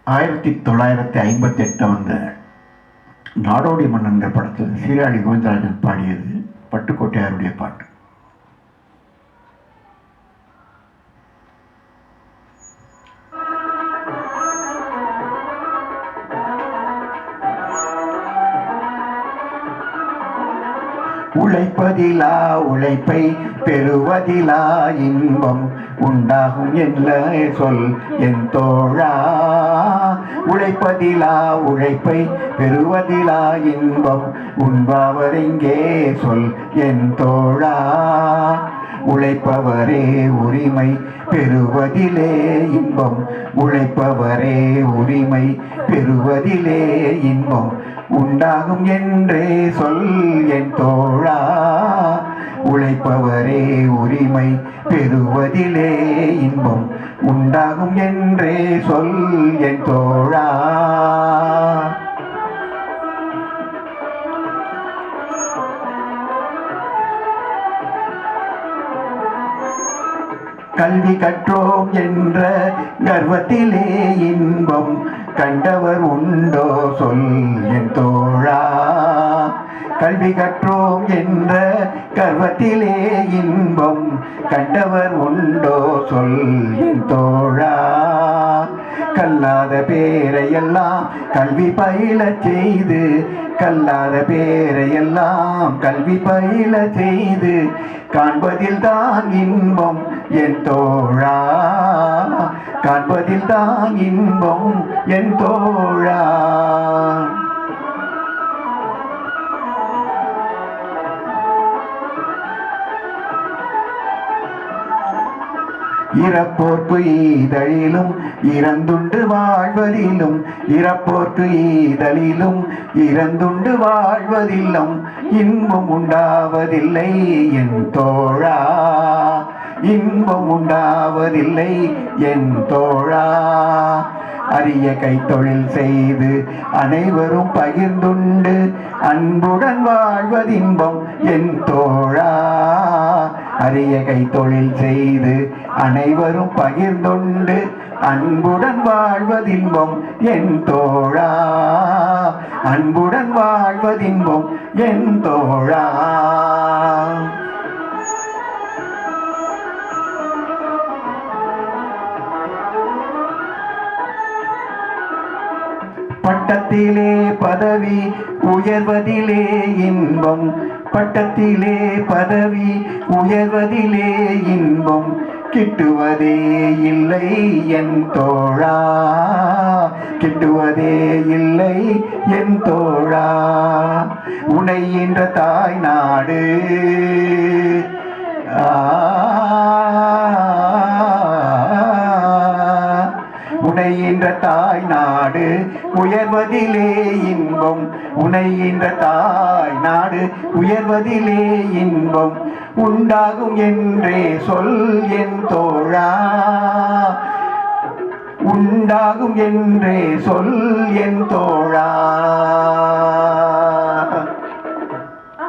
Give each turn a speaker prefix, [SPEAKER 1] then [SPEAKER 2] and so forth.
[SPEAKER 1] 1958 வந்த நாடோடி மன்னன்கிற படத்தில் சீராளி கோவிந்தராஜன் பாடியது பட்டுக்கோட்டையாருடைய பாட்டு. உழைப்பதிலா உழைப்பை பெறுவதிலா இன்பம் உண்டாகும் என்ற சொல் என் தோழா. உழைப்பதிலா உழைப்பை பெறுவதிலா இன்பம் உண்டாவதெங்கே சொல் என் தோழா. உழைப்பவரே உரிமை பெறுவதிலே இன்பம், உழைப்பவரே உரிமை பெறுவதிலே இன்பம் உண்டாகும் என்றே சொல் என் தோழா. உழைப்பவரே உரிமை பெறுவதிலே இன்பம் உண்டாகும் என்றே சொல் என் தோழா. கல்வி கற்றோம் என்ற கர்வத்திலே இன்பம் கண்டவர் உண்டோ சொல் என் தோழா. கல்வி கற்றோம் என்ற கர்வத்திலே இன்பம் கண்டவர் உண்டோ சொல் என் தோழா. கல்லாத பேரையெல்லாம் கல்வி பயில செய்து, கல்லாத பேரையெல்லாம் கல்வி பயில செய்து காண்பதில் தான் இன்பம் என் தோழா. காண்பதில் தான் இன்பம் என் தோழா. இறப்போர்க்கு ஈதலிலும் இறந்துண்டு வாழ்வதிலும், இறப்போர்க்கு ஈதலிலும் இறந்துண்டு வாழ்வதிலும் இன்பம் உண்டாவதில்லை என் தோழா. இன்பம் உண்டாவதில்லை என் தோழா. அரிய கைத்தொழில் செய்து அனைவரும் பகிர்ந்துண்டு அன்புடன் வாழ்வதின்பம் என் தோழா. அரிய கைத்தொழில் செய்து அனைவரும் பகிர்ந்துண்டு அன்புடன் வாழ்வதின்பம் என் தோழா. அன்புடன் வாழ்வதின்பம் என் தோழா. பட்டத்திலே பதவி உயர்வதிலே இன்பம், பட்டத்திலே பதவி உயர்வதிலே இன்பம் கிட்டுவதே இல்லை என் தோழா. கிட்டுவதே இல்லை என் தோழா. உனை என்ற தாய் நாடு உனை என்ற தாய் நாடு உயர்வதிலே இன்பம், உனை என்ற தாய் நாடு உயர்வதிலே இன்பம் உண்டாகும் என்றே சொல் என் தோழா. உண்டாகும் என்றே சொல் என் தோழா.